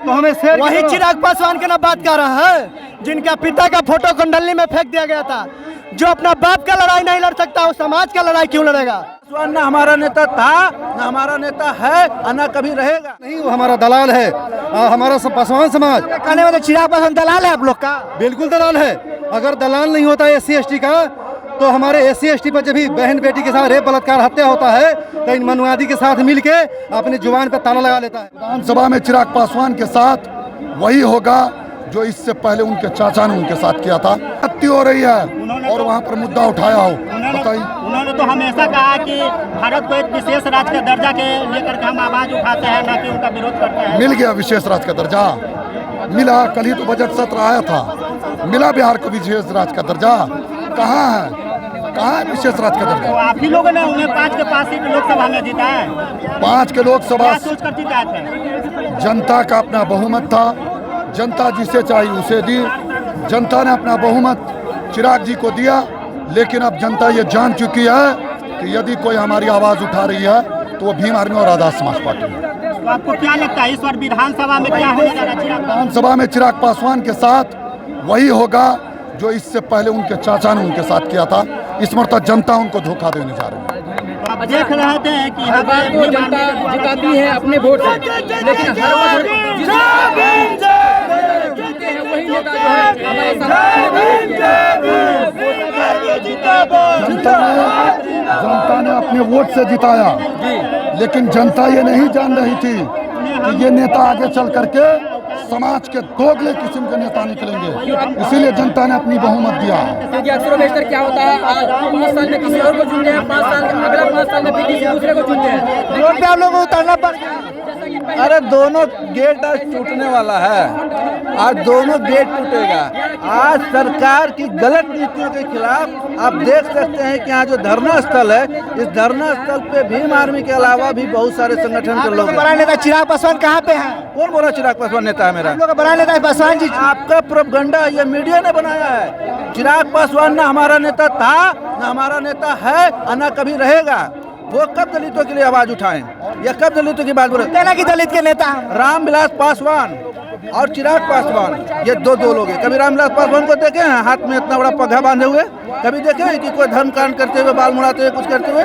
तो हमें शेर वही चिराग पासवान के ना बात कर रहा है जिनका पिता का फोटो कुंडली में फेंक दिया गया था। जो अपना बाप का लड़ाई नहीं लड़ सकता वो समाज का लड़ाई क्यों लड़ेगा? पासवान ना हमारा नेता था, ना हमारा नेता है और ना कभी रहेगा। नहीं, वो हमारा दलाल है। हमारा पासवान समाज कहने वाले चिराग पासवान दलाल है आप लोग का? बिल्कुल दलाल है। अगर दलाल नहीं होता SC ST का तो हमारे SC ST पर जब भी बहन बेटी के साथ रेप बलात्कार हत्या होता है तो इन मनुवादी के साथ मिलके अपनी जुबान पर ताला लगा लेता है। विधानसभा में चिराग पासवान के साथ वही होगा जो इससे पहले उनके चाचा ने उनके साथ किया था। हत्या हो रही है और वहाँ पर मुद्दा उठाया हो, बताइए। उन्होंने तो हमेशा कहा कि भारत को एक विशेष राज्य का दर्जा के लेकर के हम आवाज उठाते हैं, ना कि उनका विरोध करते हैं। मिल गया विशेष राज्य का दर्जा, मिला। कल ही तो बजट सत्र आया था, मिला बिहार को विशेष राज्य का दर्जा। कहाँ है, कहाँ है विशेष राज्य का तो दर्जा? आप ही लोगों ने उन्हें 5 के 5 सीट लोकसभा में जीता है। 5 के लोकसभा क्या सोच कर जीता थे? जनता का अपना बहुमत था, जनता जिसे चाहिए उसे दी। जनता ने अपना बहुमत चिराग जी को दिया, लेकिन अब जनता ये जान चुकी है कि यदि कोई हमारी आवाज उठा रही है तो वो भीम आर्मी और आजाद समाज पार्टी है। तो आपको क्या लगता है इस बार विधानसभा में क्या होने जा रहा है? विधानसभा में चिराग पासवान के साथ वही होगा जो इससे पहले उनके चाचा ने उनके साथ किया था। इस मरतबा जनता उनको धोखा देने जा रही है। आप देख रहे थे कि यहाँ बार को जनता जिताती है अपने वोट से, लेकिन हर बार जीतते हैं वही नेता जो है हमारे जनता ने अपने वोट से जिताया, लेकिन जनता ये नहीं जान रही थी कि ये नेता आगे चल करके समाज के दोगले किस्म के नेता निकलेंगे, इसीलिए जनता ने अपनी बहुमत दिया। क्योंकि अक्सर बेशतर क्या होता है 5 साल में किसी और को चुनते हैं, 5 साल अगला 5 साल में फिर किसी दूसरे को चुनते हैं। रोड पे आप लोगों को उतरना पड़ गया। अरे दोनों गेट आज टूटने वाला है, आज दोनों गेट टूटेगा। आज सरकार की गलत नीतियों के खिलाफ आप देख सकते हैं कि यहाँ जो धरना स्थल है, इस धरना स्थल पे भीम आर्मी के अलावा भी बहुत सारे संगठन के लोग हैं। बड़ा नेता चिराग पासवान कहाँ पे है? कौन बोला चिराग पासवान नेता है मेरा? आप लोग का बड़ा नेता है पासवान जी। आपका प्रोपगंडा ये मीडिया ने बनाया है। चिराग पासवान ना हमारा नेता था, ना हमारा नेता है और ना कभी रहेगा। वो कब दलितों के लिए आवाज उठाएं या कब दलितों की बात बोले? कि दलित के नेता रामविलास पासवान और चिराग पासवान, ये दो लोग हैं। कभी रामविलास पासवान को देखे हैं हाथ में इतना बड़ा पग्घा बांधे हुए? कभी देखे हैं कि कोई धर्म कांड करते हुए, बाल मुड़ाते हुए, कुछ करते हुए?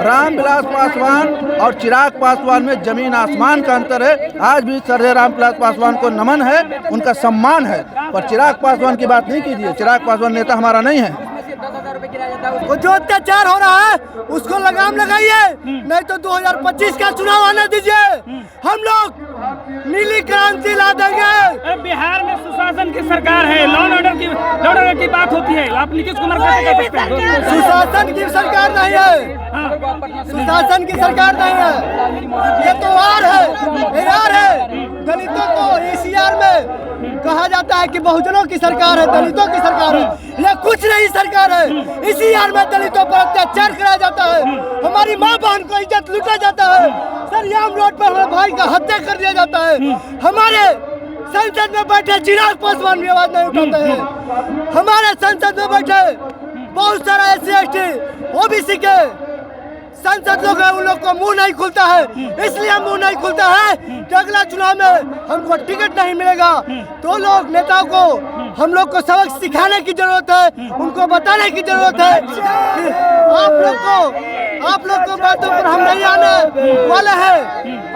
रामविलास पासवान और चिराग पासवान में जमीन आसमान का अंतर है। आज भी सर रामविलास पासवान को नमन है, उनका सम्मान है, पर चिराग पासवान की बात नहीं कीजिए। चिराग पासवान नेता हमारा नहीं है। वो जो अत्याचार हो रहा है उसको लगाम लगाइए, नहीं तो 2025 का चुनाव आने दीजिए। हम लोग नीली क्रांति ला देंगे। बिहार में सुशासन की सरकार है, लॉ एंड ऑर्डर की बात होती है। आप नीतीश कुमार कैसे कह सकते हैं? सुशासन की सरकार नहीं है, सुशासन की सरकार नहीं है। ये तो आर है। दलितों को ACR में कहा जाता है कि बहुजनों की सरकार है, दलितों की सरकार है। ये कुछ नहीं सरकार है। इसी यार में दलितों पर अत्याचार कराया जाता है, हमारी माँ बहन को इज्जत लूटा जाता है, सरियाम रोड पर हमारे भाई का हत्या कर दिया जाता है। हमारे संसद में बैठे चिराग पासवान भी आवाज नहीं उठाते हैं। हमारे संसद में बैठे बहुत सारा SC ST OBC के सांसद लोग हैं, उन लोग को मुंह नहीं खुलता है। इसलिए मुंह नहीं खुलता है कि अगला चुनाव में हमको टिकट नहीं मिलेगा। तो लोग नेताओं को हम लोग को सबक सिखाने की जरूरत है, उनको बताने की जरूरत है कि आप लोग को बातों पर हम नहीं आने वाले हैं।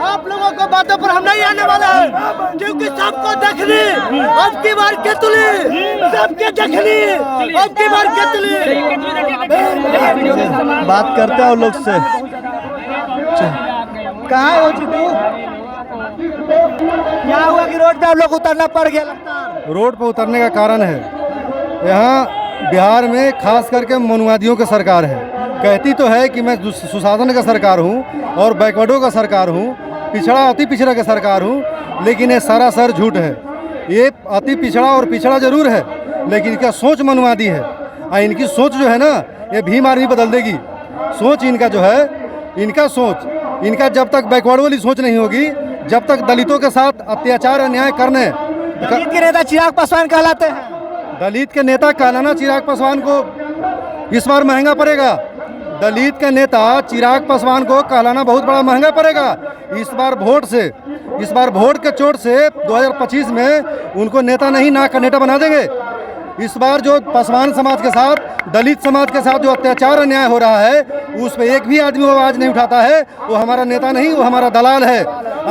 आप लोगों को बातों पर हम नहीं आने वाले हैं, क्योंकि सबको देखनी अब की बार केतुली, सबके देखनी अब की बार केतुली। बात करते हैं लोग से। कहाँ हो तू? क्या हुआ कि रोड पे आप लोग उतरना पड़ गया? रोड पर उतरने का कारण है यहाँ बिहार में खास करके मनुवादियों की सरकार है। कहती तो है कि मैं सुशासन का सरकार हूँ और बैकवर्डों का सरकार हूँ, पिछड़ा अति पिछड़ा का सरकार हूँ, लेकिन ये सरासर झूठ है। ये अति पिछड़ा और पिछड़ा जरूर है, लेकिन इनका सोच मनुवादी है। और इनकी सोच जो है ना, ये भीम आर्मी बदल देगी। सोच इनका जो है, इनका जब तक बैकवर्ड वाली सोच नहीं होगी, जब तक दलितों के साथ अत्याचार अन्याय करने। दलित के नेता चिराग पासवान कहलाते हैं। दलित के नेता कहलाना चिराग पासवान को इस बार महंगा पड़ेगा। दलित का नेता चिराग पासवान को कहलाना बहुत बड़ा महंगा पड़ेगा। इस बार वोट के चोट से 2025 में उनको नेता नहीं नाक का नेता बना देंगे। इस बार जो पासवान समाज के साथ, दलित समाज के साथ जो अत्याचार अन्याय हो रहा है, उस पर एक भी आदमी आवाज़ नहीं उठाता है। वो हमारा नेता नहीं, वो हमारा दलाल है।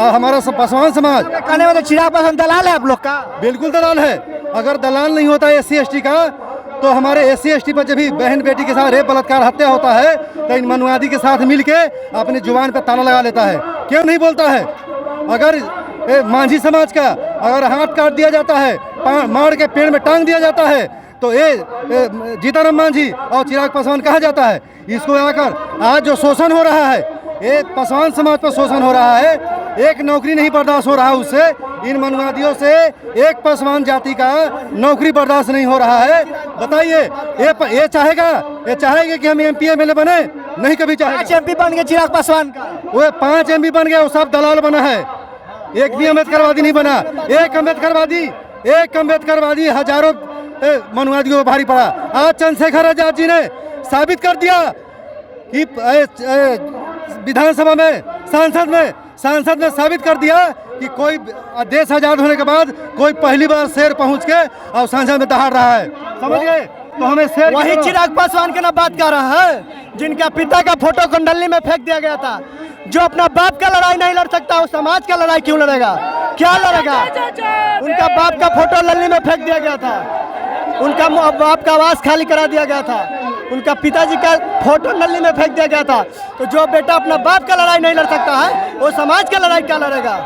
हमारा पासवान समाज कहने में तो चिराग पासवान दलाल है आप लोग का। बिल्कुल दलाल है। अगर दलाल नहीं होता SC ST का, तो हमारे SC ST पर जब भी बहन बेटी के साथ रेप बलात्कार हत्या होता है तो इन मनुवादी के साथ मिलके अपनी जुबान पर ताला लगा लेता है। क्यों नहीं बोलता है? अगर मांझी समाज का अगर हाथ काट दिया जाता है, मार के पेड़ में टांग दिया जाता है, तो जीताराम मांझी और चिराग पासवान कहा जाता है। इसको आकर आज जो शोषण हो रहा है, ये पासवान समाज पर शोषण हो रहा है। एक नौकरी नहीं बर्दाश्त हो रहा है उससे, इन मनुवादियों से एक पासवान जाति का नौकरी बर्दाश्त नहीं हो रहा है। बताइए, ये चाहेगा कि हम MP MLA बने? नहीं, कभी चाहेगा। 5 MP बन गए चिराग पासवान का। वो 5 MP बन गया, वो सब दलाल बना है। एक भी अम्बेडकरवादी नहीं बना। एक अम्बेडकरवादी हजारों मनुवादियों को भारी पड़ा। आज चंद्रशेखर आजाद जी ने साबित कर दिया कि विधानसभा में, सांसद ने साबित कर दिया कि कोई देश आजाद होने के बाद कोई पहली बार शेर पहुंच के और सांसद में दहाड़ रहा है। समझ गए? तो हमें शेर वही चिराग पासवान के ना बात कर रहा है, जिनका पिता का फोटो कुंडली में फेंक दिया गया था। जो अपना बाप का लड़ाई नहीं लड़ सकता, वो समाज का लड़ाई क्यों लड़ेगा? क्या लड़ेगा? उनका बाप का फोटो नली में फेंक दिया गया था, उनका बाप का आवास खाली करा दिया गया था, उनका पिताजी का फोटो नली में फेंक दिया गया था। तो जो बेटा अपना बाप का लड़ाई नहीं लड़ सकता है, वो समाज का लड़ाई क्या लड़ेगा?